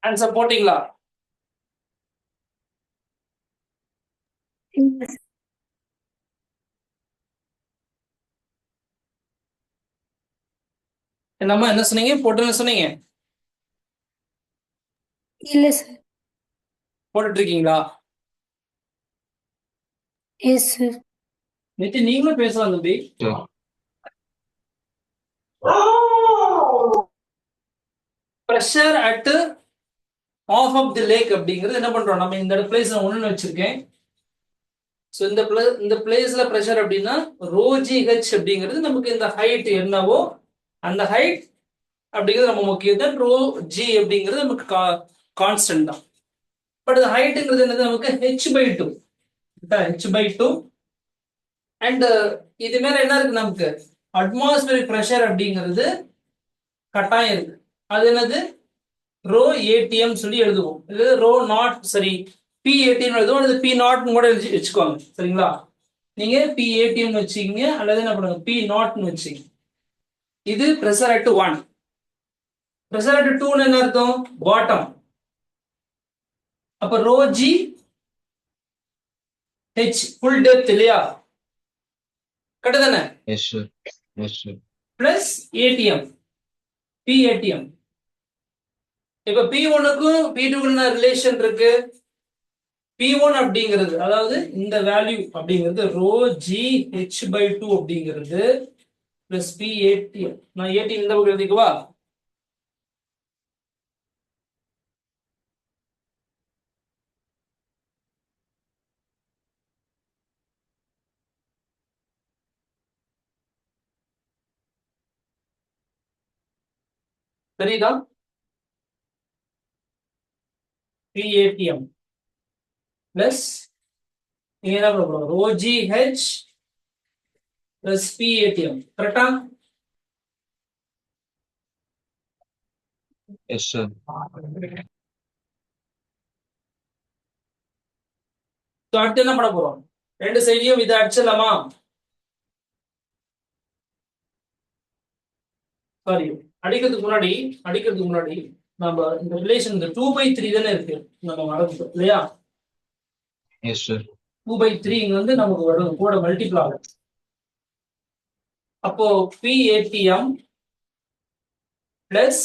Answer போட்டீங்களா? என்னம்மா என்ன சொன்னீங்க? போட்டுன்னு சொன்னீங்க. இல்ல சார். போட்டுட்டு இருக்கீங்களா? Yes sir. நித்தி நீங்களும் பேசலாம் தம்பி. Pressure at of of the lake அப்படிங்கிறது என்ன பண்றோம் நம்ம இந்த பிளேஸ் ஒண்ணுன்னு வச்சிருக்கேன். ஸோ இந்த பிளேஸ்ல ப்ரெஷர் அப்படின்னா ρgh அப்படிங்கிறது நமக்கு இந்த ஹைட் என்னவோ அந்த ஹைட் அப்படிங்கிறது நம்ம முக்கியம் தான். ρg அப்படிங்கிறது நமக்கு கான்ஸ்டன்ட் தான். பட் இந்த ஹைட்டுங்கிறது என்னது நமக்கு h/2 h/2 அண்ட் இது மேல என்ன இருக்கு நமக்கு அட்மாஸ்பியரிக் ப்ரெஷர் அப்படிங்கிறது கட்டாயம் இருக்கு. அது என்னது ρATM சொல்லி எழுதுவோம். இது ρ0 சரி P80 எழுதுவோம் அல்லது P0 கூட வச்சுக்கோங்க சரிங்களா. நீங்க P80 வச்சுக்கீங்க அல்லது என்ன பண்ணுங்க P0 வச்சுக்கீங்க. இது ப்ரெஷர் அட் 1. ப்ரெஷர் அட் 2 என்ன அர்த்தம் பாட்டம். அப்ப ρgh ஃபுல் டெப்த் இல்லையா கரெக்ட் தானே? Yes sir. Yes sir. Plus ATM P80. இப்ப P1க்கும் P2க்கும் ரிலேஷன் இருக்கு. P1 அப்படிங்கிறது அதாவது இந்த வேல்யூ அப்படிங்கிறது ρgh/2 அப்படிங்கிறது பிளஸ் P80. நான் 80 இந்த பக்கம் எழுதிக்குவா. தெரியுதா? P80 பிளஸ் நீங்க என்ன பண்ண போறோம் ρgh பிளஸ் P80 கரெக்டா? Yes sir. அடுத்து என்ன பண்ண போறோம் ரெண்டு சைடையும் இதை அடிச்சிடலாமா? சாரி அடிக்கிறதுக்கு முன்னாடி நம்ம இந்த ரிலேஷன் இந்த 2/3 தானே இருக்கு நம்ம மறந்துட்டோம் இல்லையா. Yes sir. 2/3 இங்க வந்து நமக்கு வரும் கூட மல்டிபிள் ஆகும். அப்போ P80 plus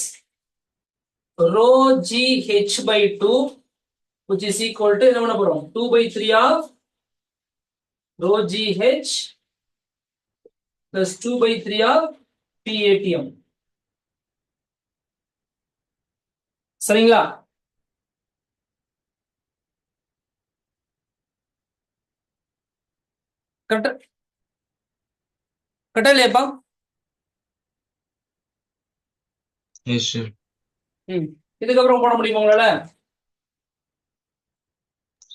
ρgh/2 which is equal to என்ன பண்ண போறோம் 2/3 of ρgh plus 2/3 of P80. சரிங்களா? கரெக்டா இல்லையாப்பா? Yes sir. இதுக்கப்புறம் போட முடியுமா உங்களால?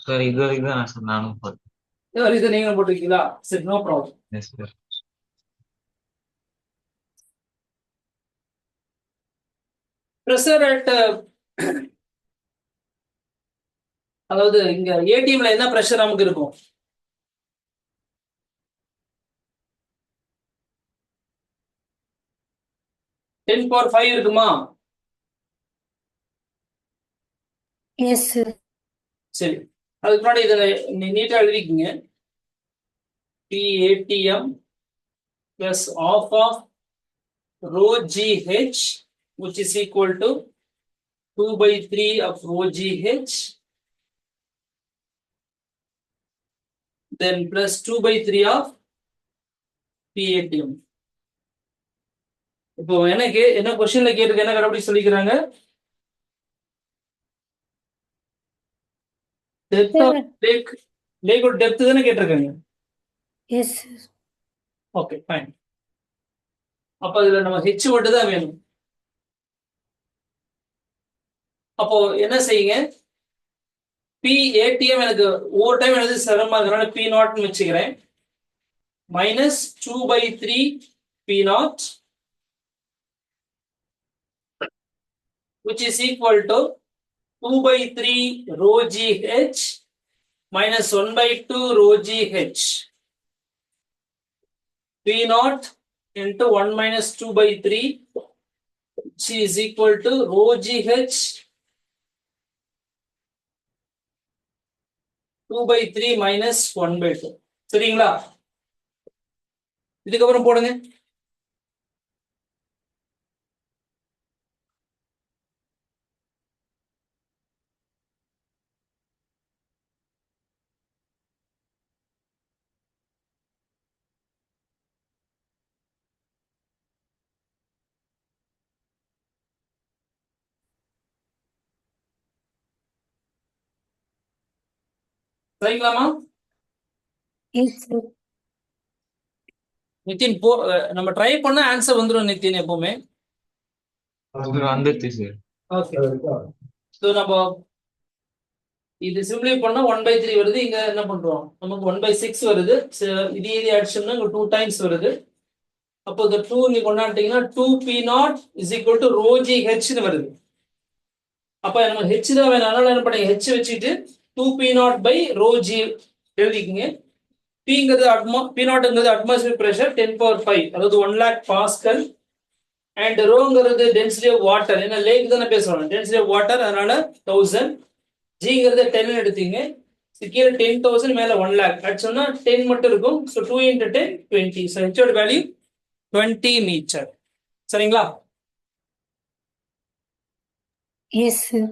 சார் இது வரைக்கும் தான் சார் நானும் பார்த்தேன். இது நீங்க போட்டுருக்கீங்களா? சரி no problem. Yes sir. Pressure at அதாவது இங்க ஏடிஎம்ல என்ன ப்ரெஷர் நமக்கு இருக்கும்? டென் பவர் 5 இருக்குமா? Yes sir. சரி அதுக்கு முன்னாடி இதை நீட்டா எழுதிக்கிங்க. P80 plus half of ρgh which is equal to 2/3 of ρgh then plus 2/3 of P80. இப்போ எனக்கு என்ன கொஸ்டின்ல கேட்டிருக்கு என்ன கண்டுபிடி சொல்லிக்கிறாங்க? டெப்த் ஆஃப் லேக்கோட டெப்த் தானே கேட்டிருக்காங்க. Yes sir. Okay fine. அப்ப இதுல நம்ம ஹெச் மட்டும் தான் வேணும். அப்போ என்ன செய்யுங்க P80 எனக்கு ஒவ்வொரு டைம் எழுதி சிரமமா இருக்கிறனால P0 வச்சுக்கிறேன். minus 2/3 P0 which is equal to 2/3 ρgh minus 1/2 ρgh. P0 into 1 minus 2/3 which is equal to ρgh 2/3 minus 1/2. சரிங்களா? இதுக்கப்புறம் போடுங்க. சரிங்களாமா? Yes sir. நிதின் நம்ம ட்ரை பண்ண ஆன்சர் வந்துடும் நிதின் எப்பவுமே. சார் வந்துருச்சு சார். ஓகே. ஸோ நம்ம இது சிம்பிளை பண்ணா 1/3 வருது. இங்க என்ன பண்றோம், நமக்கு 1/6 வருது. இது அடிச்சோம்னா இங்க 2 டைம்ஸ் வருது. அப்போ இந்த 2 நீ கொண்டாட்டீங்கன்னா 2p0 is equal to rho g h ன்னு வருது. அப்ப நம்ம h தான் வேணும். அதனால என்ன பண்ணுங்க, h வச்சுட்டு 2p0 by rho g எழுதிக்கங்க. Pங்கிறது p0ங்கிறது அட்மாஸ்பியர் பிரஷர் 10⁵, அதாவது 1 lakh பாஸ்கல். அண்ட் ரோங்கிறது டென்சிட்டி ஆஃப் வாட்டர், ஏன்னா லேக் தானே பேசுறோம், டென்சிட்டி ஆஃப் வாட்டர், அதனால 1000. ஜிங்கிறது 10 எடுத்தீங்க. கீழே 10,000 மேல 1 lakh அடிச்சோம்னா 10 மட்டும் இருக்கும். ஸோ 2 × 10 20. ஸோ ஹெச்சோட வேல்யூ 20 மீட்டர். சரிங்களா? Yes sir.